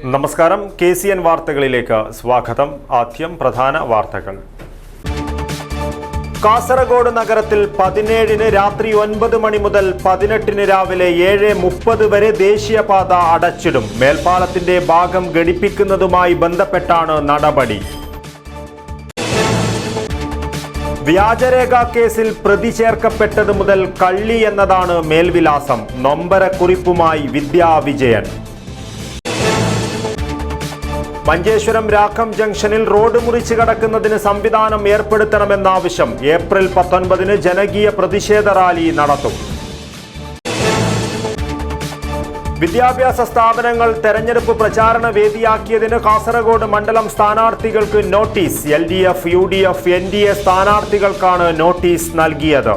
നമസ്കാരം, KCN വാർത്തകളിലേക്ക് സ്വാഗതം. ആദ്യം പ്രധാന വാർത്തകൾ. കാസർഗോഡ് നഗരത്തിൽ 17-ന് രാത്രി 9 മണി മുതൽ 18-ന് രാവിലെ 7:30 വരെ ദേശീയപാത അടച്ചിടും. മേൽപ്പാലത്തിന്റെ ഭാഗം ഘടിപ്പിക്കുന്നതുമായി ബന്ധപ്പെട്ടാണ് നടപടി. വ്യാജരേഖ കേസിൽ പ്രതി ചേർക്കപ്പെട്ടത് മുതൽ കള്ളി എന്നതാണ് മേൽവിലാസം. നൊമ്പരക്കുറിപ്പുമായി വിദ്യാ വിജയൻ. മഞ്ചേശ്വരം രാഖം ജംഗ്ഷനിൽ റോഡ് മുറിച്ച് കടക്കുന്നതിന് സംവിധാനം ഏർപ്പെടുത്തണമെന്ന ആവശ്യം. ഏപ്രിൽ 19-ന് ജനകീയ പ്രതിഷേധ റാലി നടത്തും. വിദ്യാഭ്യാസ സ്ഥാപനങ്ങൾ തെരഞ്ഞെടുപ്പ് പ്രചാരണ വേദിയാക്കിയതിന് കാസർഗോഡ് മണ്ഡലം സ്ഥാനാർത്ഥികൾക്ക് നോട്ടീസ്. LDF, UDF, NDA സ്ഥാനാർത്ഥികൾക്കാണ് നോട്ടീസ് നൽകിയത്.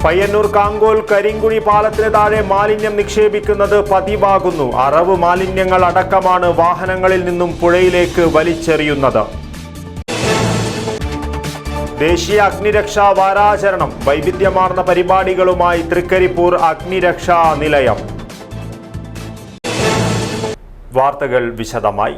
പയ്യന്നൂർ കാങ്കോൽ കരിങ്കുഴി പാലത്തിന് താഴെ മാലിന്യം നിക്ഷേപിക്കുന്നത് പതിവാകുന്നു. അറവ് മാലിന്യങ്ങൾ അടക്കമാണ് വാഹനങ്ങളിൽ നിന്നും പുഴയിലേക്ക് വലിച്ചെറിയുന്നത്. ദേശീയ അഗ്നിരക്ഷാ വാരാചരണം. വൈവിധ്യമാർന്ന പരിപാടികളുമായി തൃക്കരിപ്പൂർ അഗ്നിരക്ഷാ നിലയം. വാർത്തകൾ വിശദമായി.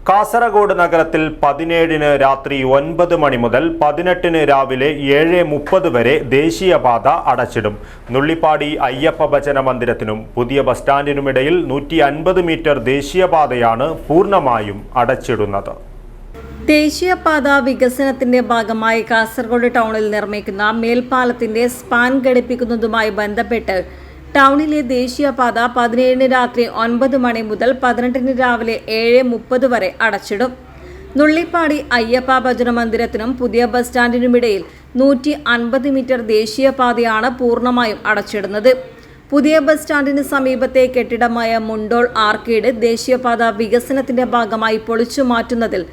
കാസർഗോഡ് നഗരത്തിൽ 17-ന് രാത്രി 9 മണി മുതൽ 18-ന് രാവിലെ 7:30 വരെ ദേശീയപാത അടച്ചിടും. നുള്ളിപ്പാടി അയ്യപ്പ ഭജന മന്ദിരത്തിനും പുതിയ ബസ് സ്റ്റാൻഡിനുമിടയിൽ 150 മീറ്റർ ദേശീയപാതയാണ് പൂർണ്ണമായും അടച്ചിടുന്നത്. ദേശീയപാത വികസനത്തിന്റെ ഭാഗമായി കാസർഗോഡ് ടൗണിൽ നിർമ്മിക്കുന്ന മേൽപ്പാലത്തിന്റെ സ്പാൻ ഘടിപ്പിക്കുന്നതുമായി ബന്ധപ്പെട്ട് ടൗണിലെ ദേശീയപാത 17-ന് രാത്രി 9 മണി മുതൽ 18-ന് രാവിലെ 7:30 വരെ അടച്ചിടും. നുള്ളിപ്പാടി അയ്യപ്പ ഭജന മന്ദിരത്തിനും പുതിയ ബസ് സ്റ്റാൻഡിനുമിടയിൽ 150 മീറ്റർ ദേശീയപാതയാണ് പൂർണ്ണമായും അടച്ചിടുന്നത്. പുതിയ ബസ് സ്റ്റാൻഡിന് സമീപത്തെ കെട്ടിടമായ മുണ്ടോൾ ആർക്കേഡ് ദേശീയപാത വികസനത്തിന്റെ ഭാഗമായി പൊളിച്ചു മാറ്റുന്നതിൽ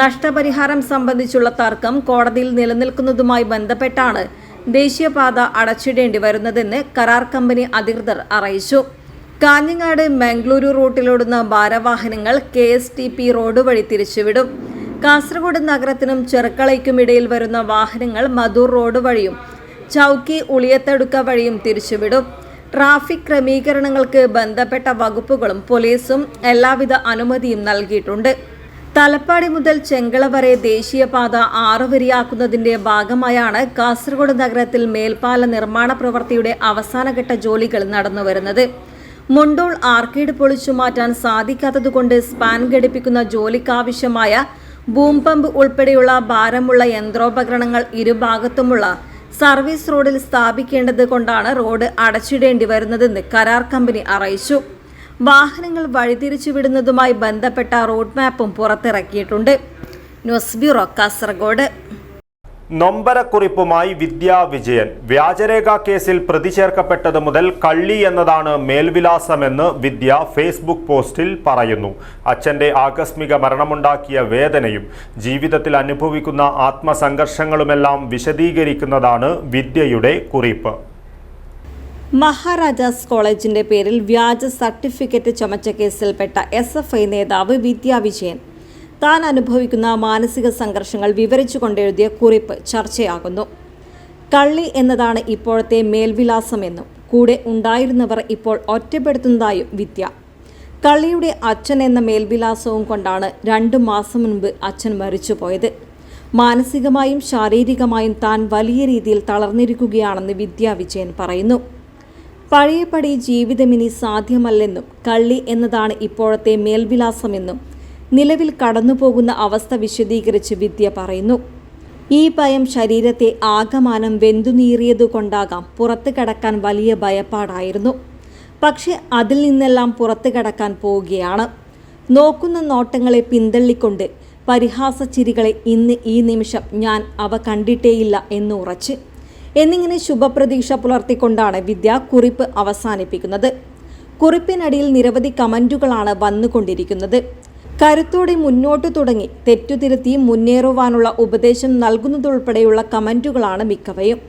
നഷ്ടപരിഹാരം സംബന്ധിച്ചുള്ള തർക്കം കോടതിയിൽ നിലനിൽക്കുന്നതുമായി ബന്ധപ്പെട്ടാണ് ദേശീയപാത അടച്ചിടേണ്ടി വരുന്നതെന്ന് കരാർ കമ്പനി അധികൃതർ അറിയിച്ചു. കാഞ്ഞങ്ങാട് മംഗളൂരു റൂട്ടിലോടുന്ന ഭാരവാഹനങ്ങൾ KSTP റോഡ് വഴി തിരിച്ചുവിടും. കാസർഗോഡ് നഗരത്തിനും ചെറുക്കളയ്ക്കുമിടയിൽ വരുന്ന വാഹനങ്ങൾ മധൂർ റോഡ് വഴിയും ചൌക്കി ഉളിയത്തടുക്ക വഴിയും തിരിച്ചുവിടും. ട്രാഫിക് ക്രമീകരണങ്ങൾക്ക് ബന്ധപ്പെട്ട വകുപ്പുകളും പോലീസും എല്ലാവിധ അനുമതിയും നൽകിയിട്ടുണ്ട്. തലപ്പാടി മുതൽ ചെങ്കള വരെ ദേശീയപാത 6 വരിയാക്കുന്നതിന്റെ ഭാഗമായാണ് കാസർഗോഡ് നഗരത്തിൽ മേൽപ്പാല നിർമ്മാണ പ്രവൃത്തിയുടെ അവസാനഘട്ട ജോലികൾ നടന്നുവരുന്നത്. മുണ്ടോൾ ആർക്കേഡ് പൊളിച്ചു മാറ്റാൻ സാധിക്കാത്തതുകൊണ്ട് സ്പാൻ ഘടിപ്പിക്കുന്ന ജോലിക്കാവശ്യമായ ബൂം പമ്പ് ഉൾപ്പെടെയുള്ള ഭാരമുള്ള യന്ത്രോപകരണങ്ങൾ ഇരുഭാഗത്തുമുള്ള സർവീസ് റോഡിൽ സ്ഥാപിക്കേണ്ടത് കൊണ്ടാണ് റോഡ് അടച്ചിടേണ്ടി വരുന്നതെന്ന് കരാർ കമ്പനി അറിയിച്ചു. വാഹനങ്ങൾ വഴിതിരിച്ചുവിടുന്നതുമായി ബന്ധപ്പെട്ട റോഡ് മാപ്പും പുറത്തിറക്കിയിട്ടുണ്ട്. News bureau, Kasaragod. നൊമ്പരക്കുറിപ്പുമായി വിദ്യാ വിജയൻ. വ്യാജരേഖ കേസിൽ പ്രതി ചേർക്കപ്പെട്ടത് മുതൽ കള്ളി എന്നതാണ് മേൽവിലാസമെന്ന് വിദ്യ ഫേസ്ബുക്ക് പോസ്റ്റിൽ പറയുന്നു. അച്ഛന്റെ ആകസ്മിക മരണമുണ്ടാക്കിയ വേദനയും ജീവിതത്തിൽ അനുഭവിക്കുന്ന ആത്മസംഘർഷങ്ങളുമെല്ലാം വിശദീകരിക്കുന്നതാണ് വിദ്യയുടെ കുറിപ്പ്. മഹാരാജാസ് കോളേജിന്റെ പേരിൽ വ്യാജ സർട്ടിഫിക്കറ്റ് ചമച്ച കേസിൽപ്പെട്ട SFI നേതാവ് വിദ്യാ വിജയൻ താൻ അനുഭവിക്കുന്ന മാനസിക സംഘർഷങ്ങൾ വിവരിച്ചുകൊണ്ടെഴുതിയ കുറിപ്പ് ചർച്ചയാകുന്നു. കള്ളി എന്നതാണ് ഇപ്പോഴത്തെ മേൽവിലാസമെന്നും കൂടെ ഉണ്ടായിരുന്നവർ ഇപ്പോൾ ഒറ്റപ്പെടുത്തുന്നതായും വിദ്യ. കള്ളിയുടെ അച്ഛൻ എന്ന മേൽവിലാസവും കൊണ്ടാണ് 2 മാസം മുൻപ് അച്ഛൻ മരിച്ചുപോയത്. മാനസികമായും ശാരീരികമായും താൻ വലിയ രീതിയിൽ തളർന്നിരിക്കുകയാണെന്ന് വിദ്യാ വിജയൻ പറയുന്നു. പഴയപടി ജീവിതമിനി സാധ്യമല്ലെന്നും കള്ളി എന്നതാണ് ഇപ്പോഴത്തെ മേൽവിലാസമെന്നും നിലവിൽ കടന്നുപോകുന്ന അവസ്ഥ വിശദീകരിച്ച് വിദ്യ പറയുന്നു. ഈ ഭയം ശരീരത്തെ ആകമാനം വെന്തുനീറിയതുകൊണ്ടാകാം പുറത്തു കടക്കാൻ വലിയ ഭയപ്പാടായിരുന്നു. പക്ഷെ അതിൽ നിന്നെല്ലാം പുറത്തു കടക്കാൻ പോവുകയാണ്. നോക്കുന്ന നോട്ടങ്ങളെ പിന്തള്ളിക്കൊണ്ട് പരിഹാസച്ചിരികളെ ഇന്ന് ഈ നിമിഷം ഞാൻ അവ കണ്ടിട്ടേയില്ല എന്ന് ഉറച്ച് എന്നിങ്ങനെ ശുഭപ്രതീക്ഷ പുലർത്തിക്കൊണ്ടാണ് വിദ്യ കുറിപ്പ് അവസാനിപ്പിക്കുന്നത്. കുറിപ്പിനടിയിൽ നിരവധി കമന്റുകളാണ് വന്നുകൊണ്ടിരിക്കുന്നത്. കരുത്തോടെ മുന്നോട്ട് തുടങ്ങി തെറ്റുതിരുത്തി മുന്നേറുവാനുള്ള ഉപദേശം നൽകുന്നതുൾപ്പെടെയുള്ള കമന്റുകളാണ് മിക്കവയും.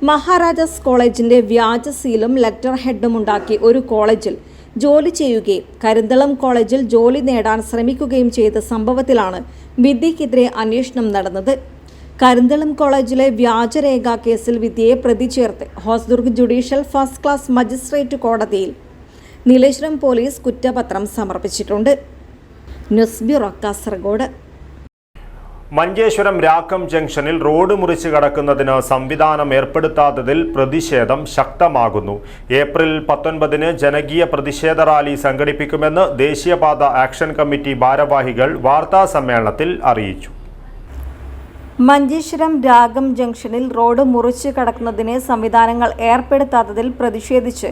മഹാരാജാസ് കോളേജിന്റെ വ്യാജ സീലും ലെറ്റർ ഹെഡും ഉണ്ടാക്കി ഒരു കോളേജിൽ ജോലി ചെയ്യുകയും കരിന്തളം കോളേജിൽ ജോലി നേടാൻ ശ്രമിക്കുകയും ചെയ്ത സംഭവത്തിലാണ് വിദ്യയ്ക്കെതിരെ അന്വേഷണം നടന്നത്. കരിന്തളം കോളേജിലെ വ്യാജരേഖ കേസിൽ വിദ്യയെ പ്രതി ചേർത്ത് Hosdurg judicial first class magistrate കോടതിയിൽ നീലേശ്വരം പോലീസ് കുറ്റപത്രം സമർപ്പിച്ചിട്ടുണ്ട്. News bureau, Kasaragod. മഞ്ചേശ്വരം രാക്കം ജംഗ്ഷനിൽ റോഡ് മുറിച്ച് കടക്കുന്നതിന് സംവിധാനം ഏർപ്പെടുത്താത്തതിൽ പ്രതിഷേധം ശക്തമാകുന്നു. ഏപ്രിൽ 19 ജനകീയ പ്രതിഷേധ റാലി സംഘടിപ്പിക്കുമെന്ന് ദേശീയപാത ആക്ഷൻ കമ്മിറ്റി ഭാരവാഹികൾ വാർത്താസമ്മേളനത്തിൽ അറിയിച്ചു. മഞ്ചേശ്വരം രാഗം ജംഗ്ഷനിൽ റോഡ് മുറിച്ച് കടക്കുന്നതിന് സംവിധാനങ്ങൾ ഏർപ്പെടുത്താത്തതിൽ പ്രതിഷേധിച്ച്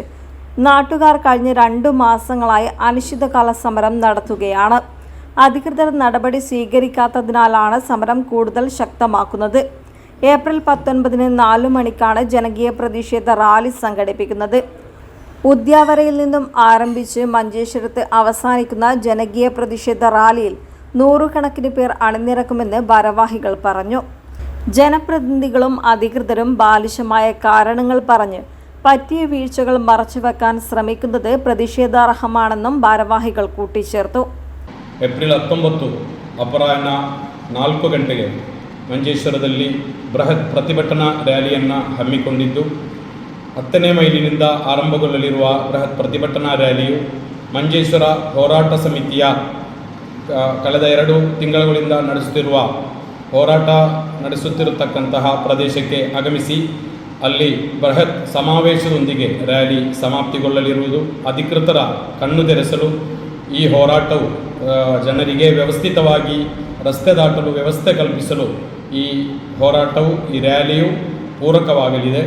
നാട്ടുകാർ കഴിഞ്ഞ 2 മാസങ്ങളായി അനിശ്ചിതകാല സമരം നടത്തുകയാണ്. അധികൃതർ നടപടി സ്വീകരിക്കാത്തതിനാലാണ് സമരം കൂടുതൽ ശക്തമാക്കുന്നത്. ഏപ്രിൽ 19 4 മണിക്കാണ് ജനകീയ പ്രതിഷേധ റാലി സംഘടിപ്പിക്കുന്നത്. ഉദ്യാവരയിൽ നിന്നും ആരംഭിച്ച് മഞ്ചേശ്വരത്ത് അവസാനിക്കുന്ന ജനകീയ പ്രതിഷേധ റാലിയിൽ 100 കണക്കിന് പേർ അണിനിരക്കുമെന്ന് ഭാരവാഹികൾ പറഞ്ഞു. ജനപ്രതിനിധികളും അധികൃതരും ബാലിശമായ കാരണങ്ങൾ പറഞ്ഞ് പറ്റിയ വീഴ്ചകൾ മറച്ചുവെക്കാൻ ശ്രമിക്കുന്നത് പ്രതിഷേധാർഹമാണെന്നും ഭാരവാഹികൾ കൂട്ടിച്ചേർത്തു. ಏಪ್ರಿಲ್ 19 ಅಪರಾಹ್ನ 4 ಗಂಟೆಗೆ ಮಂಜೇಶ್ವರದಲ್ಲಿ ಬೃಹತ್ ಪ್ರತಿಭಟನಾ ರ್ಯಾಲಿಯನ್ನು ಹಮ್ಮಿಕೊಂಡಿದ್ದು 10ನೇ ಮೈಲಿನಿಂದ ಆರಂಭಗೊಳ್ಳಲಿರುವ ಬೃಹತ್ ಪ್ರತಿಭಟನಾ ರ್ಯಾಲಿಯು ಮಂಜೇಶ್ವರ ಹೋರಾಟ ಸಮಿತಿಯ ಕಳೆದ 2 ತಿಂಗಳುಗಳಿಂದ ಹೋರಾಟ ನಡೆಸುತ್ತಿರತಕ್ಕಂತಹ ಪ್ರದೇಶಕ್ಕೆ ಆಗಮಿಸಿ ಅಲ್ಲಿ ಬೃಹತ್ ಸಮಾವೇಶದೊಂದಿಗೆ ರ್ಯಾಲಿ ಸಮಾಪ್ತಿಗೊಳ್ಳಲಿರುವುದು ಅಧಿಕೃತರ ಕಣ್ಣು ತೆರೆಸಲು ಈ ಹೋರಾಟವು ಜನರಿಗೆ ವ್ಯವಸ್ಥಿತವಾಗಿ ರಸ್ತೆ ದಾಟಲು ವ್ಯವಸ್ಥೆ ಕಲ್ಪಿಸಲು ಈ ಹೋರಾಟವು ಈ ರ್ಯಾಲಿಯು ಪೂರಕವಾಗಲಿದೆ.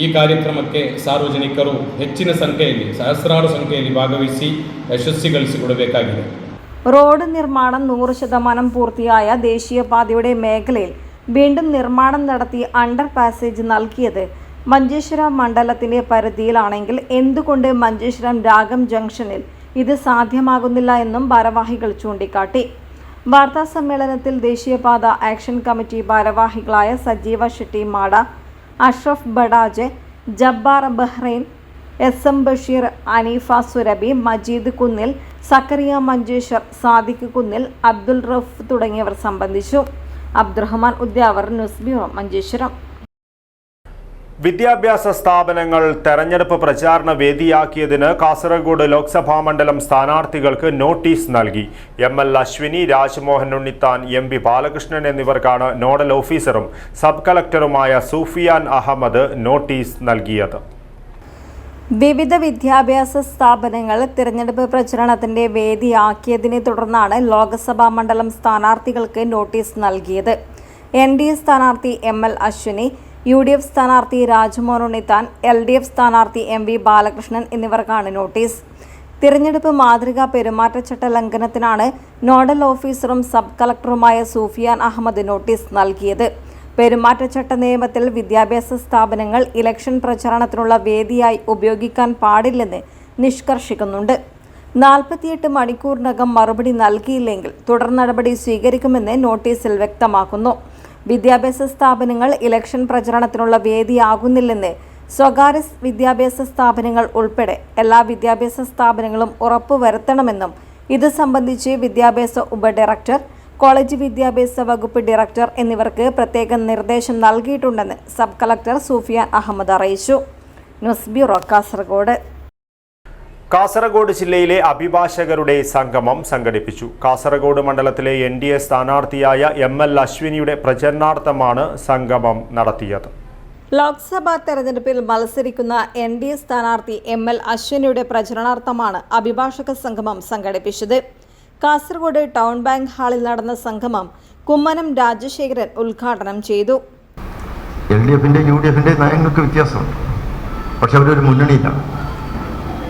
ಈ ಕಾರ್ಯಕ್ರಮಕ್ಕೆ ಸಾರ್ವಜನಿಕರು ಹೆಚ್ಚಿನ ಸಂಖ್ಯೆಯಲ್ಲಿ ಸಹಸ್ರಾರು ಸಂಖ್ಯೆಯಲ್ಲಿ ಭಾಗವಹಿಸಿ ಯಶಸ್ವಿಗೊಳಿಸಿಕೊಡಬೇಕಾಗಿದೆ. റോഡ് നിർമ്മാണം 100% പൂർത്തിയായ ദേശീയപാതയുടെ മേഖലയിൽ വീണ്ടും നിർമ്മാണം നടത്തി അണ്ടർ പാസേജ് നൽകിയത് മഞ്ചേശ്വരം മണ്ഡലത്തിന്റെ പരിധിയിലാണെങ്കിൽ എന്തുകൊണ്ട് മഞ്ചേശ്വരം രാഗം ജംഗ്ഷനിൽ ഇത് സാധ്യമാകുന്നില്ല എന്നും ഭാരവാഹികൾ ചൂണ്ടിക്കാട്ടി. വാർത്താസമ്മേളനത്തിൽ ദേശീയപാത ആക്ഷൻ കമ്മിറ്റി ഭാരവാഹികളായ സജീവ ഷെട്ടി മാട, അഷ്റഫ് ബഡാജ്, ജബ്ബാർ ബഹ്റൈൻ, SM ബഷീർ, അനീഫ സുരബി, മജീദ് കുന്നിൽ, സക്കറിയ മഞ്ചേശ്വർ, സാദിഖ് കുന്നിൽ, അബ്ദുൽ റഫ് തുടങ്ങിയവർ സംബന്ധിച്ചു. Abdurahman Udyavar, news bureau, Manjeshwaram. വിദ്യാഭ്യാസ സ്ഥാപനങ്ങൾ തെരഞ്ഞെടുപ്പ് പ്രചാരണ വേദിയാക്കിയതിന് കാസർഗോഡ് ലോക്സഭാ മണ്ഡലം സ്ഥാനാർത്ഥികൾക്ക് നോട്ടീസ് നൽകി. ML അശ്വിനി, രാജ്മോഹൻ ഉണ്ണിത്താൻ, MP ബാലകൃഷ്ണൻ എന്നിവർക്കാണ് നോഡൽ ഓഫീസറും സബ് കളക്ടറുമായ സൂഫിയാൻ അഹമ്മദ് നോട്ടീസ് നൽകിയത്. വിവിധ വിദ്യാഭ്യാസ സ്ഥാപനങ്ങൾ തിരഞ്ഞെടുപ്പ് പ്രചരണത്തിന്റെ വേദിയാക്കിയതിനെ തുടർന്നാണ് ലോക്സഭാ മണ്ഡലം സ്ഥാനാർത്ഥികൾക്ക് നോട്ടീസ് നൽകിയത്. NDA സ്ഥാനാർത്ഥി ML അശ്വിനി, UDF സ്ഥാനാർത്ഥി രാജ്മോഹൻ ഉണ്ണിത്താൻ, LDF സ്ഥാനാർത്ഥി MV ബാലകൃഷ്ണൻ എന്നിവർക്കാണ് നോട്ടീസ്. തിരഞ്ഞെടുപ്പ് മാതൃകാ പെരുമാറ്റച്ചട്ട ലംഘനത്തിനാണ് നോഡൽ ഓഫീസറും സബ് കളക്ടറുമായ സൂഫിയാൻ അഹമ്മദ് നോട്ടീസ് നൽകിയത്. പെരുമാറ്റച്ചട്ട നിയമത്തിൽ വിദ്യാഭ്യാസ സ്ഥാപനങ്ങൾ ഇലക്ഷൻ പ്രചാരണത്തിനുള്ള വേദിയായി ഉപയോഗിക്കാൻ പാടില്ലെന്ന് നിഷ്കർഷിക്കുന്നുണ്ട്. 48 മണിക്കൂറിനകം മറുപടി നൽകിയില്ലെങ്കിൽ തുടർ നടപടി സ്വീകരിക്കുമെന്ന് നോട്ടീസിൽ വ്യക്തമാക്കുന്നു. വിദ്യാഭ്യാസ സ്ഥാപനങ്ങൾ ഇലക്ഷൻ പ്രചരണത്തിനുള്ള വേദിയാകുന്നില്ലെന്ന് സ്വകാര്യ വിദ്യാഭ്യാസ സ്ഥാപനങ്ങൾ ഉൾപ്പെടെ എല്ലാ വിദ്യാഭ്യാസ സ്ഥാപനങ്ങളും ഉറപ്പുവരുത്തണമെന്നും ഇത് സംബന്ധിച്ച് വിദ്യാഭ്യാസ ഉപഡയറക്ടർ, കോളേജ് വിദ്യാഭ്യാസ വകുപ്പ് ഡയറക്ടർ എന്നിവർക്ക് പ്രത്യേക നിർദ്ദേശം നൽകിയിട്ടുണ്ടെന്ന് സബ് കളക്ടർ സൂഫിയാൻ അഹമ്മദ് അറിയിച്ചു. News bureau, Kasaragod. കാസർഗോഡ് ജില്ലയിലെ അഭിഭാഷകരുടെ സംഗമം സംഘടിപ്പിച്ചു. കാസർഗോഡ് മണ്ഡലത്തിലെ NDA സ്ഥാനാർത്ഥിയായ ML അശ്വിനിയുടെ പ്രചരണാർത്ഥമാണ് സംഗമം നടത്തിയത്. ലോക്സഭാ തെരഞ്ഞെടുപ്പിൽ മത്സരിക്കുന്ന NDA സ്ഥാനാർത്ഥി ML അശ്വിനിയുടെ പ്രചരണാർത്ഥമാണ് അഭിഭാഷക സംഗമം സംഘടിപ്പിച്ചത്. കാസർഗോഡ് ടൗൺ ബാങ്ക് ഹാളിൽ നടന്ന സംഗമം കുമ്മനം രാജശേഖരൻ ഉദ്ഘാടനം ചെയ്തു. LDFന്റെ UDFന്റെ നയങ്ങൾക്ക് വ്യത്യാസമുണ്ട്. പക്ഷെ അവരൊരു മുന്നണിയിലാണ്.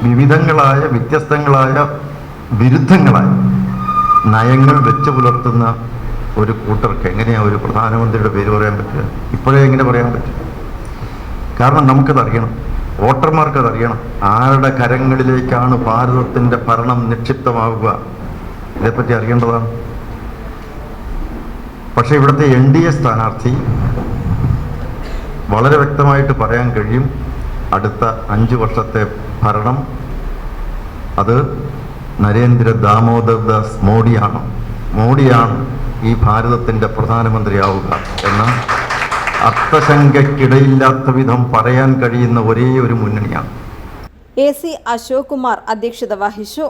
വിവിധങ്ങളായ വ്യത്യസ്തങ്ങളായ വിരുദ്ധങ്ങളായ നയങ്ങൾ വെച്ച് പുലർത്തുന്ന ഒരു കൂട്ടർക്ക് എങ്ങനെയാണ് ഒരു പ്രധാനമന്ത്രിയുടെ പേര് പറയാൻ പറ്റുക? ഇപ്പോഴേ എങ്ങനെ പറയാൻ പറ്റും? കാരണം നമുക്കതറിയണം, വോട്ടർമാർക്കതറിയണം, ആരുടെ കരങ്ങളിലേക്കാണ് ഭാരതത്തിൻ്റെ ഭരണം നിക്ഷിപ്തമാവുക, ഇതേപ്പറ്റി അറിയേണ്ടതാണ്. പക്ഷേ ഇവിടുത്തെ NDA സ്ഥാനാർത്ഥി വളരെ വ്യക്തമായിട്ട് പറയാൻ കഴിയും, അടുത്ത 5 വർഷത്തെ ഭരണം അത് നരേന്ദ്ര ദാമോദർ ദാസ് മോഡിയാണ് ഈ ഭാരതത്തിൻ്റെ പ്രധാനമന്ത്രിയാവുക എന്ന അർത്ഥശങ്കയ്ക്കിടയില്ലാത്ത വിധം പറയാൻ കഴിയുന്ന ഒരേ ഒരു മുന്നണിയാണ്. AC അശോക് കുമാർ അധ്യക്ഷത വഹിച്ചു.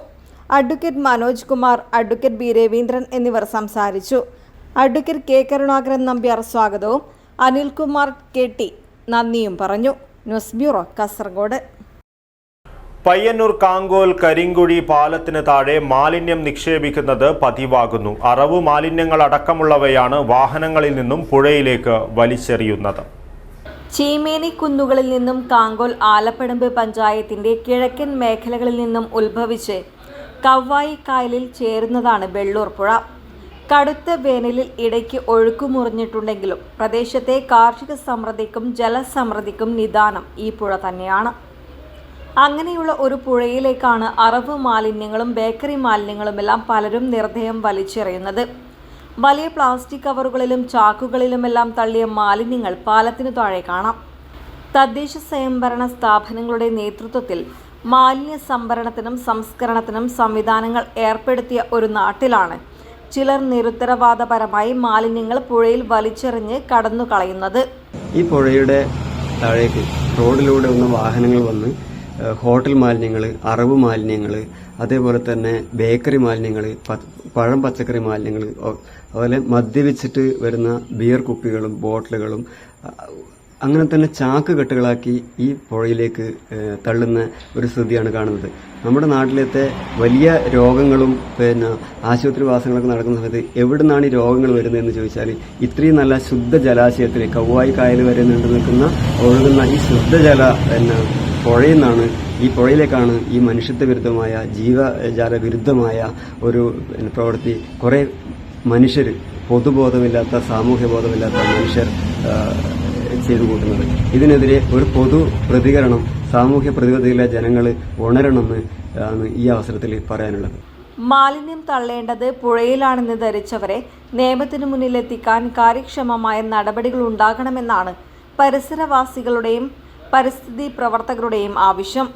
Advocate Manoj Kumar, advocate B Raveendran എന്നിവർ സംസാരിച്ചു. അഡ്വക്കേറ്റ് കെ കരുണാകരൻ നമ്പ്യാർ സ്വാഗതവും അനിൽകുമാർ KT നന്ദിയും പറഞ്ഞു. News bureau, Kasaragod. പയ്യന്നൂർ കാങ്കോൽ കരിങ്കുഴി പാലത്തിന് താഴെ മാലിന്യം നിക്ഷേപിക്കുന്നത് പതിവാകുന്നു. അറവു മാലിന്യങ്ങൾ അടക്കമുള്ളവയാണ് വാഹനങ്ങളിൽ നിന്നും പുഴയിലേക്ക് വലിച്ചെറിയുന്നത്. ചീമേനി കുന്നുകളിൽ നിന്നും കാങ്കോൽ ആലപ്പടമ്പ് പഞ്ചായത്തിന്റെ കിഴക്കൻ മേഖലകളിൽ നിന്നും ഉത്ഭവിച്ച് കവ്വായി കായലിൽ ചേരുന്നതാണ് വെള്ളൂർ പുഴ. കടുത്ത വേനലിൽ ഇടയ്ക്ക് ഒഴുക്കുമുറിഞ്ഞിട്ടുണ്ടെങ്കിലും പ്രദേശത്തെ കാർഷിക സമൃദ്ധിക്കും ജലസമൃദ്ധിക്കും നിദാനം ഈ പുഴ തന്നെയാണ്. അങ്ങനെയുള്ള ഒരു പുഴയിലേക്കാണ് അറവ് മാലിന്യങ്ങളും ബേക്കറി മാലിന്യങ്ങളുമെല്ലാം പലരും നിർദ്ദയം വലിച്ചെറിയുന്നത്. വലിയ പ്ലാസ്റ്റിക് കവറുകളിലും ചാക്കുകളിലുമെല്ലാം തള്ളിയ മാലിന്യങ്ങൾ പാലത്തിനു താഴെ കാണാം. തദ്ദേശ സ്വയംഭരണ സ്ഥാപനങ്ങളുടെ നേതൃത്വത്തിൽ മാലിന്യ സംഭരണത്തിനും സംസ്കരണത്തിനും സംവിധാനങ്ങൾ ഏർപ്പെടുത്തിയ ഒരു നാട്ടിലാണ് ചിലർ നിരുത്തരവാദപരമായി മാലിന്യങ്ങൾ പുഴയിൽ വലിച്ചെറിഞ്ഞ് കടന്നു കളയുന്നത്. ഈ പുഴയുടെ താഴേക്ക് റോഡിലൂടെ വന്ന വാഹനങ്ങൾ വന്ന് ഹോട്ടൽ മാലിന്യങ്ങൾ, അറവ് മാലിന്യങ്ങൾ, അതേപോലെ തന്നെ ബേക്കറി മാലിന്യങ്ങൾ, പഴം പച്ചക്കറി മാലിന്യങ്ങൾ, അതുപോലെ മദ്യപിച്ചിട്ട് വരുന്ന ബിയർ കുപ്പികളും ബോട്ടിലുകളും അങ്ങനെ തന്നെ ചാക്ക് കെട്ടുകളാക്കി ഈ പുഴയിലേക്ക് തള്ളുന്ന ഒരു സ്ഥിതിയാണ് കാണുന്നത്. നമ്മുടെ നാട്ടിലത്തെ വലിയ രോഗങ്ങളും ആശുപത്രിവാസങ്ങളൊക്കെ നടക്കുന്ന സമയത്ത് എവിടെ നിന്നാണ് ഈ രോഗങ്ങൾ വരുന്നതെന്ന് ചോദിച്ചാൽ ഇത്രയും നല്ല ശുദ്ധ ജലാശയത്തിൽ കവ്വായി കായൽ വരെ നീണ്ടു നിൽക്കുന്ന ഒഴുകുന്ന ഈ ശുദ്ധജല പുഴയിൽ നിന്നാണ്, ഈ പുഴയിലേക്കാണ് ഈ മനുഷ്യത്വ വിരുദ്ധമായ ജീവജാല വിരുദ്ധമായ ഒരു പ്രവൃത്തി കുറേ മനുഷ്യർ, പൊതുബോധമില്ലാത്ത സാമൂഹ്യ ബോധമില്ലാത്ത മനുഷ്യർ ചെയ്തു കൂട്ടുന്നത്. ഇതിനെതിരെ ഒരു പൊതു പ്രതികരണം സാമൂഹ്യ പ്രതിബദ്ധതയിലെ ജനങ്ങൾ ഉണരണമെന്ന് ആണ് ഈ അവസരത്തിൽ പറയാനുള്ളത്. മാലിന്യം തള്ളേണ്ടത് പുഴയിലാണെന്ന് ധരിച്ചവരെ നിയമത്തിനു മുന്നിലെത്തിക്കാൻ കാര്യക്ഷമമായ നടപടികൾ ഉണ്ടാകണമെന്നാണ് പരിസരവാസികളുടെയും പരിസ്ഥിതി പ്രവർത്തകരുടെയും ആവശ്യം.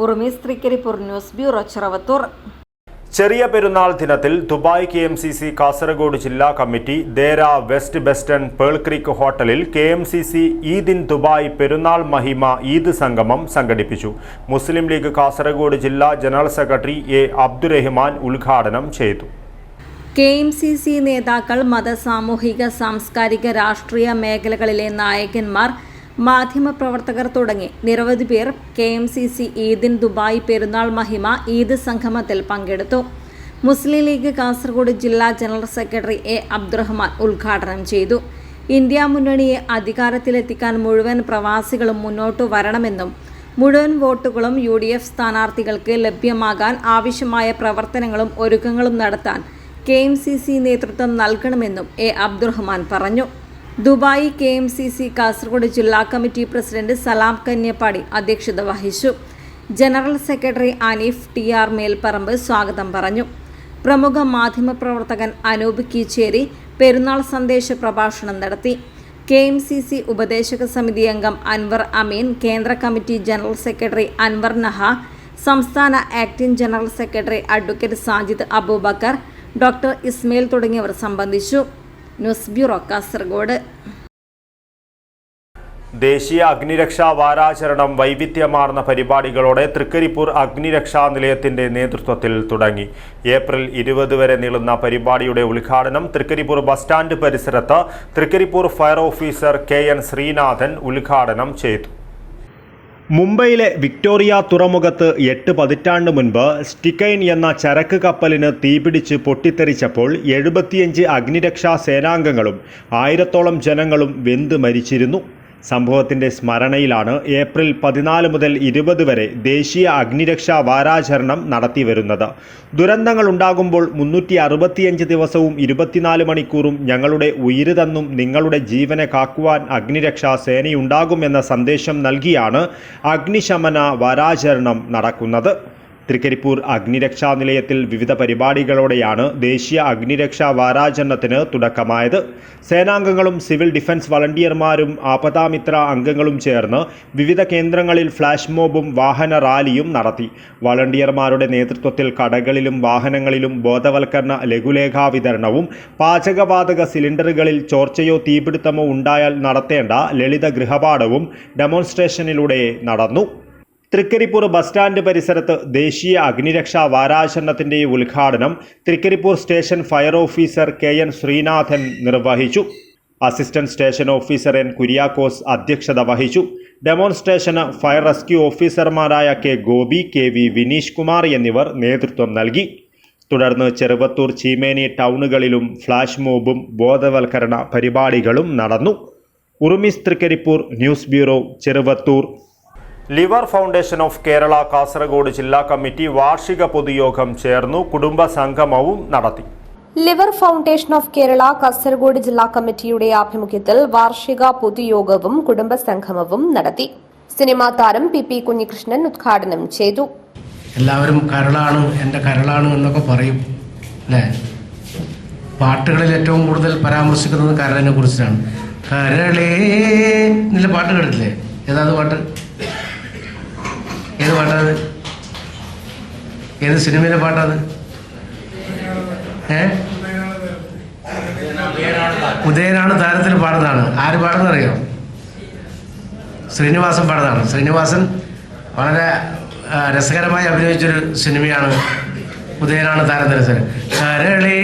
ഉറുമീസ് തൃക്കരിപ്പൂർ, ന്യൂസ് ബ്യൂറോ, ചെറുവത്തൂർ. ചെറിയ പെരുന്നാൾ ദിനത്തിൽ ദുബായ് KMCC കാസർഗോഡ് ജില്ലാ കമ്മിറ്റി ദേര വെസ്റ്റ് വെസ്റ്റേൺ പേൾ ക്രീക്ക് ഹോട്ടലിൽ KMCC ഈദ് ഇൻ ദുബായ് പെരുന്നാൾ മഹിമ ഈദ് സംഗമം സംഘടിപ്പിച്ചു. മുസ്ലിം ലീഗ് കാസർഗോഡ് ജില്ലാ ജനറൽ സെക്രട്ടറി A അബ്ദുറഹ്മാൻ ഉദ്ഘാടനം ചെയ്തു. KMCC നേതാക്കൾ, മത, സാമൂഹിക, സാംസ്കാരിക, രാഷ്ട്രീയ മേഖലകളിലെ നായകന്മാർ, മാധ്യമപ്രവർത്തകർ തുടങ്ങി നിരവധി പേർ KMCC ഈദ് ഇൻ ദുബായ് പെരുന്നാൾ മഹിമ ഈദ് സംഗമത്തിൽ പങ്കെടുത്തു. മുസ്ലിം ലീഗ് കാസർഗോഡ് ജില്ലാ ജനറൽ സെക്രട്ടറി A അബ്ദുറഹ്മാൻ ഉദ്ഘാടനം ചെയ്തു. ഇന്ത്യ മുന്നണിയെ അധികാരത്തിലെത്തിക്കാൻ മുഴുവൻ പ്രവാസികളും മുന്നോട്ടു വരണമെന്നും മുഴുവൻ വോട്ടുകളും UDF സ്ഥാനാർത്ഥികൾക്ക് ലഭ്യമാകാൻ ആവശ്യമായ പ്രവർത്തനങ്ങളും ഒരുക്കങ്ങളും നടത്താൻ KMCC നേതൃത്വം നൽകണമെന്നും A അബ്ദുറഹ്മാൻ പറഞ്ഞു. ദുബായ് KMCC കാസർഗോഡ് ജില്ലാ കമ്മിറ്റി പ്രസിഡന്റ് സലാം കന്യപ്പാടി അധ്യക്ഷത വഹിച്ചു. General secretary Aneef TR Melparamba സ്വാഗതം പറഞ്ഞു. പ്രമുഖ മാധ്യമപ്രവർത്തകൻ അനൂപ് കീച്ചേരി പെരുന്നാൾ സന്ദേശ പ്രഭാഷണം നടത്തി. KMCC ഉപദേശക സമിതി അംഗം അൻവർ അമീൻ, കേന്ദ്ര committee general secretary Anwar Naha, സംസ്ഥാന acting general secretary advocate Sajid Abubakar, doctor Ismail തുടങ്ങിയവർ സംബന്ധിച്ചു. News bureau, Kasaragod. ദേശീയ അഗ്നിരക്ഷാ വാരാചരണം വൈവിധ്യമാർന്ന പരിപാടികളോടെ തൃക്കരിപ്പൂർ അഗ്നിരക്ഷാ നിലയത്തിന്റെ നേതൃത്വത്തിൽ തുടങ്ങി. ഏപ്രിൽ 20 വരെ നീളുന്ന പരിപാടിയുടെ ഉദ്ഘാടനം തൃക്കരിപ്പൂർ ബസ് സ്റ്റാൻഡ് പരിസരത്ത് Thrikkaripur fire officer KN Sreenathan ഉദ്ഘാടനം ചെയ്തു. മുംബൈയിലെ വിക്ടോറിയ തുറമുഖത്ത് 8 പതിറ്റാണ്ട് മുൻപ് സ്റ്റിക്കൈൻ എന്ന ചരക്ക് കപ്പലിന് തീപിടിച്ച് പൊട്ടിത്തെറിച്ചപ്പോൾ 75 അഗ്നിരക്ഷാ സേനാംഗങ്ങളും 1000-ഓളം ജനങ്ങളും വെന്ത് മരിച്ചിരുന്നു. സംഭവത്തിൻ്റെ സ്മരണയിലാണ് ഏപ്രിൽ 14 മുതൽ 20 വരെ ദേശീയ അഗ്നിരക്ഷാ വാരാചരണം നടത്തിവരുന്നത്. ദുരന്തങ്ങൾ ഉണ്ടാകുമ്പോൾ 365 ദിവസവും 24 മണിക്കൂറും ഞങ്ങളുടെ ഉയിര് തന്നും നിങ്ങളുടെ ജീവനെ കാക്കുവാൻ അഗ്നിരക്ഷാ സേനയുണ്ടാകുമെന്ന സന്ദേശം നൽകിയാണ് അഗ്നിശമന വാരാചരണം നടക്കുന്നത്. തൃക്കരിപ്പൂർ അഗ്നിരക്ഷാ നിലയത്തിൽ വിവിധ പരിപാടികളോടെയാണ് ദേശീയ അഗ്നിരക്ഷാ വാരാചരണത്തിന് തുടക്കമായത്. സേനാംഗങ്ങളും സിവിൽ ഡിഫൻസ് വളണ്ടിയർമാരും ആപദാമിത്ര അംഗങ്ങളും ചേർന്ന് വിവിധ കേന്ദ്രങ്ങളിൽ ഫ്ലാഷ് മോബും വാഹന റാലിയും നടത്തി. വളണ്ടിയർമാരുടെ നേതൃത്വത്തിൽ കടകളിലും വാഹനങ്ങളിലും ബോധവൽക്കരണ ലഘുലേഖാ വിതരണവും പാചകവാതക സിലിണ്ടറുകളിൽ ചോർച്ചയോ തീപിടുത്തമോ ഉണ്ടായാൽ നടത്തേണ്ട ലളിത ഗൃഹപാഠവും ഡെമോൺസ്ട്രേഷനിലൂടെ നടന്നു. തൃക്കരിപ്പൂർ ബസ് സ്റ്റാൻഡ് പരിസരത്ത് ദേശീയ അഗ്നിരക്ഷാ വാരാചരണത്തിന്റെ ഉദ്ഘാടനം Trikaripur station fire officer KN Sreenathan നിർവഹിച്ചു. Assistant station officer N Kuriakose അധ്യക്ഷത വഹിച്ചു. ഡെമോൺസ്ട്രേഷന് ഫയർ റെസ്ക്യൂ ഓഫീസർമാരായ K ഗോപി, KV വിനീഷ് കുമാർ എന്നിവർ നേതൃത്വം നൽകി. തുടർന്ന് ചെറുവത്തൂർ, ചീമേനി ടൗണുകളിലും ഫ്ലാഷ് മോബും ബോധവൽക്കരണ പരിപാടികളും നടന്നു. Urumis Trikaripur, news bureau, Cheruvathur. Liver foundation of Kerala Kasaragod ജില്ലാ കമ്മിറ്റി വാർഷിക പൊതുയോഗം ചേർന്നു. കുടുംബ സംഗമവും നടത്തി. Liver foundation of Kerala Kasaragod ജില്ലാ കമ്മിറ്റിയുടെ ആഭിമുഖ്യത്തിൽ വാർഷിക പൊതുയോഗവും കുടുംബ സംഗമവും നടത്തി. സിനിമാ താരം PP കുഞ്ഞികൃഷ്ണൻ ഉദ്ഘാടനം ചെയ്തു. എല്ലാവരും കരളാണ്, എൻ്റെ കരളാണ് എന്നൊക്കെ പറയും അല്ലേ? പാട്ടുകളിൽ ഏറ്റവും കൂടുതൽ പരാമർശിക്കുന്നത് കരളിനെ കുറിച്ചാണ്. കരളേ എന്നുള്ള പാട്ട് കേട്ടില്ലേ? ഏതാത് പാട്ട്? ഏത് പാട്ടാണ്? ഏത് സിനിമയിലെ പാട്ടാണ്? ഉദയനാണ് താരത്തിൽ പാടുന്നതാണ്. ആര് പാടുന്നറിയോ? ശ്രീനിവാസൻ പാടുന്നതാണ്. ശ്രീനിവാസൻ വളരെ രസകരമായി അഭിനയിച്ചൊരു സിനിമയാണ് ഉദയനാണ് താരത്തിൽ. കരളേ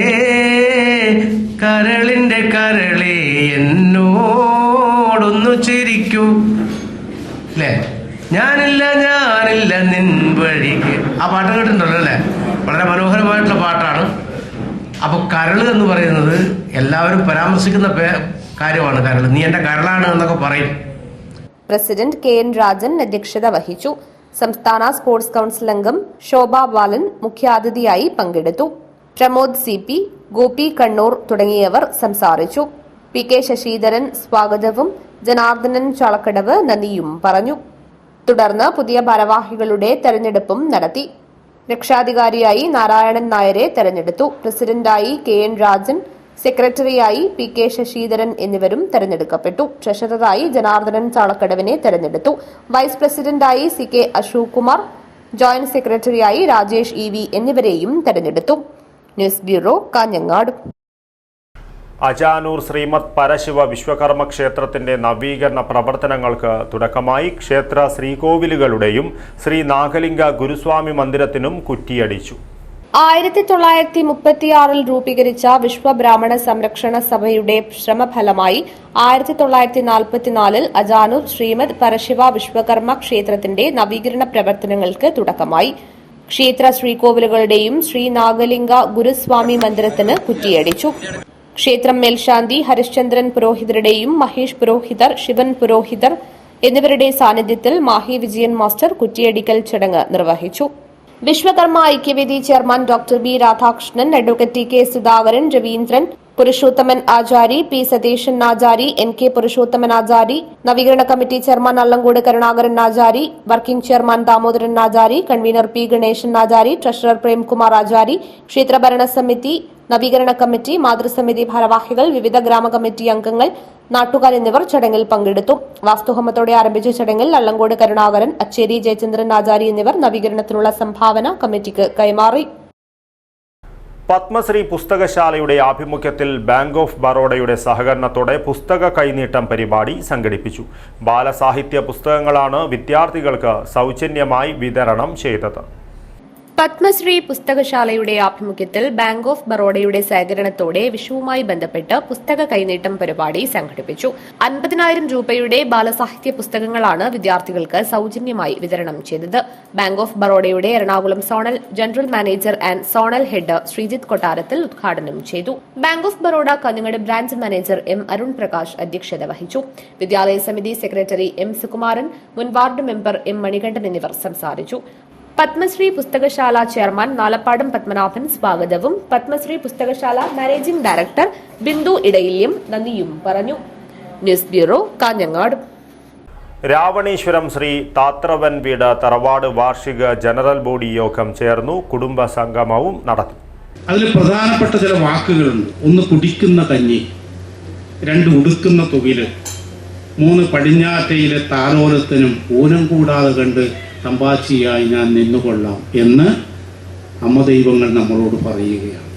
കരളിൻ്റെ കരളേ എന്നോടൊന്നു ചിരിക്കൂ അല്ലേ? ഞാനില്ല നിൻ വഴിക്ക്. ആ പാട്ട് കേട്ടിട്ടുണ്ടല്ലോ അല്ലേ? വളരെ മനോഹരമായിട്ടുള്ള പാട്ടാണ്. അപ്പോൾ കരള് എന്ന് പറയുന്നത് എല്ലാവരും പരാമർശിക്കുന്ന കാര്യമാണ്. കരള്, നീ എൻ്റെ കരളാണ് എന്നൊക്കെ പറയും. പ്രസിഡന്റ് KN രാജൻ അധ്യക്ഷത വഹിച്ചു. സംസ്ഥാന സ്പോർട്സ് കൌൺസിൽ അംഗം ശോഭ ബാലൻ മുഖ്യാതിഥിയായി പങ്കെടുത്തു. പ്രമോദ് CP, ഗോപി കണ്ണൂർ തുടങ്ങിയവർ സംസാരിച്ചു. PK ശശിധരൻ സ്വാഗതവും ജനാർദ്ദനൻ ചാളക്കടവ് നന്ദിയും പറഞ്ഞു. തുടർന്ന് പുതിയ ഭാരവാഹികളുടെ തെരഞ്ഞെടുപ്പും നടത്തി. രക്ഷാധികാരിയായി നാരായണൻ നായരെ തെരഞ്ഞെടുത്തു. പ്രസിഡന്റായി KN രാജൻ, സെക്രട്ടറിയായി PK ശശിധരൻ എന്നിവരും തെരഞ്ഞെടുക്കപ്പെട്ടു. ട്രഷററായി ജനാർദ്ദനൻ ചാളക്കടവിനെ തെരഞ്ഞെടുത്തു. വൈസ് പ്രസിഡന്റായി CK അശോക് കുമാർ, ജോയിന്റ് സെക്രട്ടറിയായി രാജേഷ് EV എന്നിവരെയും തെരഞ്ഞെടുത്തു. News bureau, Kanhangad. അജാനൂർ ശ്രീമദ് പരശിവ വിശ്വകർമ്മ ക്ഷേത്രത്തിന്റെ നവീകരണ പ്രവർത്തനങ്ങൾക്ക് തുടക്കമായി. ക്ഷേത്ര ശ്രീകോവിലുകളുടെയും ശ്രീ നാഗലിംഗ ഗുരുസ്വാമി മന്ദിരത്തിനും കുറ്റിയടിച്ചു. 1936 രൂപീകരിച്ച വിശ്വബ്രാഹ്മണ സംരക്ഷണ സഭയുടെ ശ്രമഫലമായി 1944 അജാനൂർ ശ്രീമദ് പരശിവ വിശ്വകർമ്മ ക്ഷേത്രത്തിന്റെ നവീകരണ പ്രവർത്തനങ്ങൾക്ക് തുടക്കമായി. ക്ഷേത്ര ശ്രീകോവിലുകളുടെയും ശ്രീ നാഗലിംഗ ഗുരുസ്വാമി മന്ദിരത്തിന് കുറ്റിയടിച്ചു. ക്ഷേത്രം മേൽശാന്തി ഹരിശ്ചന്ദ്രൻ പുരോഹിതരുടെയും മഹേഷ് പുരോഹിതർ, ശിവൻ പുരോഹിതർ എന്നിവരുടെ സാന്നിധ്യത്തിൽ മാഹി വിജയൻ മാസ്റ്റർ കുറ്റിയടിക്കൽ ചടങ്ങ് നിർവഹിച്ചു. Vishwakarma Aikyavedi chairman doctor B Radhakrishnan, advocate TK Sudhakaran, Raveendran, Purushothaman Achari, P Satheesan Achari, NK Purushothaman Achari, നവീകരണ committee chairman Allangode Karunakaran Achari, working chairman Damodaran Achari, convener P Ganesan Achari, treasurer Premkumar Achari, ക്ഷേത്രഭരണ സമിതി, നവീകരണ കമ്മിറ്റി, മാതൃസമിതി ഭാരവാഹികൾ, വിവിധ ഗ്രാമ കമ്മിറ്റി അംഗങ്ങൾ, നാട്ടുകാർ എന്നിവർ ചടങ്ങിൽ പങ്കെടുത്തു. വാസ്തുഹോമത്തോടെ ആരംഭിച്ച ചടങ്ങിൽ അല്ലങ്കോട് കരുണാകരൻ, അച്ചേരി ജയചന്ദ്രൻ ആചാരി എന്നിവർ നവീകരണത്തിനുള്ള സംഭാവന കമ്മിറ്റിക്ക് കൈമാറി. പത്മശ്രീ പുസ്തകശാലയുടെ ആഭിമുഖ്യത്തിൽ ബാങ്ക് ഓഫ് ബറോഡയുടെ സഹകരണത്തോടെ പുസ്തക കൈനീട്ടം പരിപാടി സംഘടിപ്പിച്ചു. ബാലസാഹിത്യ പുസ്തകങ്ങളാണ് വിദ്യാർത്ഥികൾക്ക് സൗജന്യമായി വിതരണം ചെയ്തത്. പത്മശ്രീ പുസ്തകശാലയുടെ ആഭിമുഖ്യത്തിൽ ബാങ്ക് ഓഫ് ബറോഡയുടെ സഹകരണത്തോടെ വിഷുവുമായി ബന്ധപ്പെട്ട് പുസ്തക കൈനീട്ടം പരിപാടി സംഘടിപ്പിച്ചു. 50,000 രൂപയുടെ ബാലസാഹിത്യ പുസ്തകങ്ങളാണ് വിദ്യാർത്ഥികൾക്ക് സൗജന്യമായി വിതരണം ചെയ്തത്. ബാങ്ക് ഓഫ് ബറോഡയുടെ Ernakulam zonal general manager and zonal head Sreejith Kottarathil ഉദ്ഘാടനം ചെയ്തു. Bank of Baroda Kanhangad branch manager M Arun Prakash അധ്യക്ഷത വഹിച്ചു. വിദ്യാലയ സമിതി സെക്രട്ടറി M സുകുമാരൻ, മുൻ വാർഡ് മെമ്പർ M മണികണ്ഠൻ എന്നിവർ സംസാരിച്ചു. പത്മശ്രീ പുസ്തകശാല ചെയർമാൻ നാലപ്പാടം പത്മനാഭൻ സ്വാഗതവും പത്മശ്രീ പുസ്തകശാല മാനേജിംഗ് ഡയറക്ടർ ബിന്ദു ഇടയില്യം നന്ദിയും പറഞ്ഞു. News bureau, Kanhangad. രാവണീശ്വരം ശ്രീ താത്രവൻ വീട് തറവാട് വാർഷിക ജനറൽ ബോഡി യോഗം ചേർന്നു. കുടുംബ സംഗമവും നടത്തി. അതിൽ പ്രധാനപ്പെട്ട ചില വാക്കുകളുണ്ട്. 1 കുടിക്കുന്ന കഞ്ഞി, 2 ഉടുക്കുന്ന തുകില്, 3 പടിഞ്ഞാറ്റയിലെ താലോലത്തിനും ഊനം കൂടാതെ കണ്ട് തമ്പാച്ചിയായി ഞാൻ നിന്നുകൊള്ളാം എന്ന് അമ്മ ദൈവങ്ങൾ നമ്മളോട് പറയുകയാണ്.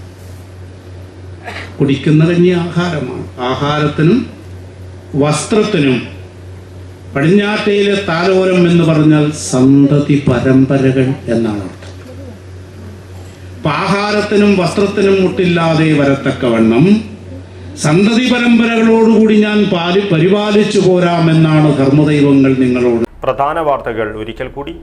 കുടിക്കുന്ന കഞ്ഞി ആഹാരമാണ്. ആഹാരത്തിനും വസ്ത്രത്തിനും പടിഞ്ഞാറ്റയിലെ താലോലം എന്ന് പറഞ്ഞാൽ സന്തതി പരമ്പരകൾ എന്നാണ് അർത്ഥം. ആഹാരത്തിനും വസ്ത്രത്തിനും മുട്ടില്ലാതെ വരത്തക്കവണ്ണം സന്തതി പരമ്പരകളോടുകൂടി ഞാൻ പരിപാലിച്ചു പോരാമെന്നാണ് ധർമ്മദൈവങ്ങൾ നിങ്ങളോട്. പ്രധാന വാർത്തകൾ ഒരിക്കൽ കൂടി.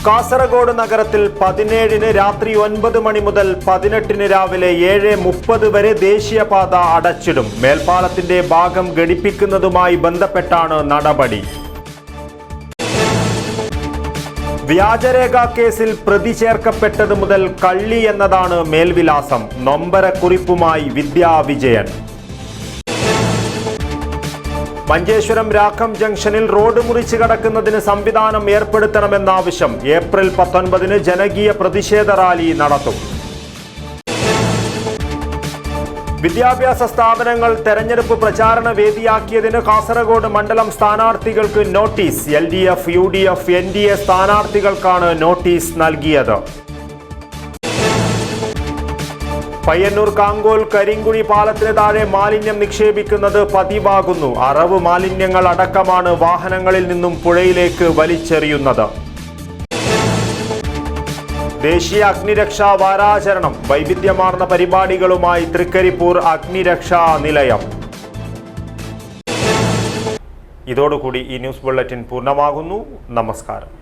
കാസർഗോഡ് നഗരത്തിൽ 17-ന് രാത്രി 9 മണി മുതൽ 18-ന് രാവിലെ 7:30 വരെ ദേശീയപാത അടച്ചിടും. മേൽപ്പാലത്തിന്റെ ഭാഗം ഘടിപ്പിക്കുന്നതുമായി ബന്ധപ്പെട്ടാണ് നടപടി. വ്യാജരേഖ കേസിൽ പ്രതി ചേർക്കപ്പെട്ടത് മുതൽ കള്ളി എന്നതാണ് മേൽവിലാസം. നൊമ്പരക്കുറിപ്പുമായി വിദ്യാ വിജയൻ. മഞ്ചേശ്വരം രാഖം ജംഗ്ഷനിൽ റോഡ് മുറിച്ച് കടക്കുന്നതിന് സംവിധാനം ഏർപ്പെടുത്തണമെന്നാവശ്യം. ഏപ്രിൽ 19-ന് ജനകീയ പ്രതിഷേധ റാലി നടത്തും. വിദ്യാഭ്യാസ സ്ഥാപനങ്ങൾ തെരഞ്ഞെടുപ്പ് പ്രചാരണ വേദിയാക്കിയതിന് കാസർഗോഡ് മണ്ഡലം സ്ഥാനാർത്ഥികൾക്ക് നോട്ടീസ്. LDF, UDF, NDA സ്ഥാനാർത്ഥികൾക്കാണ് നോട്ടീസ് നൽകിയത്. പയ്യന്നൂർ കാങ്കോൽ കരിങ്കുഴി പാലത്തിന് താഴെ മാലിന്യം നിക്ഷേപിക്കുന്നത് പതിവാകുന്നു. അറവ് മാലിന്യങ്ങൾ അടക്കമാണ് വാഹനങ്ങളിൽ നിന്നും പുഴയിലേക്ക് വലിച്ചെറിയുന്നത്. ദേശീയ അഗ്നിരക്ഷാ വാരാചരണം. വൈവിധ്യമാർന്ന പരിപാടികളുമായി തൃക്കരിപ്പൂർ അഗ്നിരക്ഷാ നിലയം. ഇതോടുകൂടി ഈ ന്യൂസ് ബുള്ളറ്റിൻ പൂർണ്ണമാകുന്നു. നമസ്കാരം.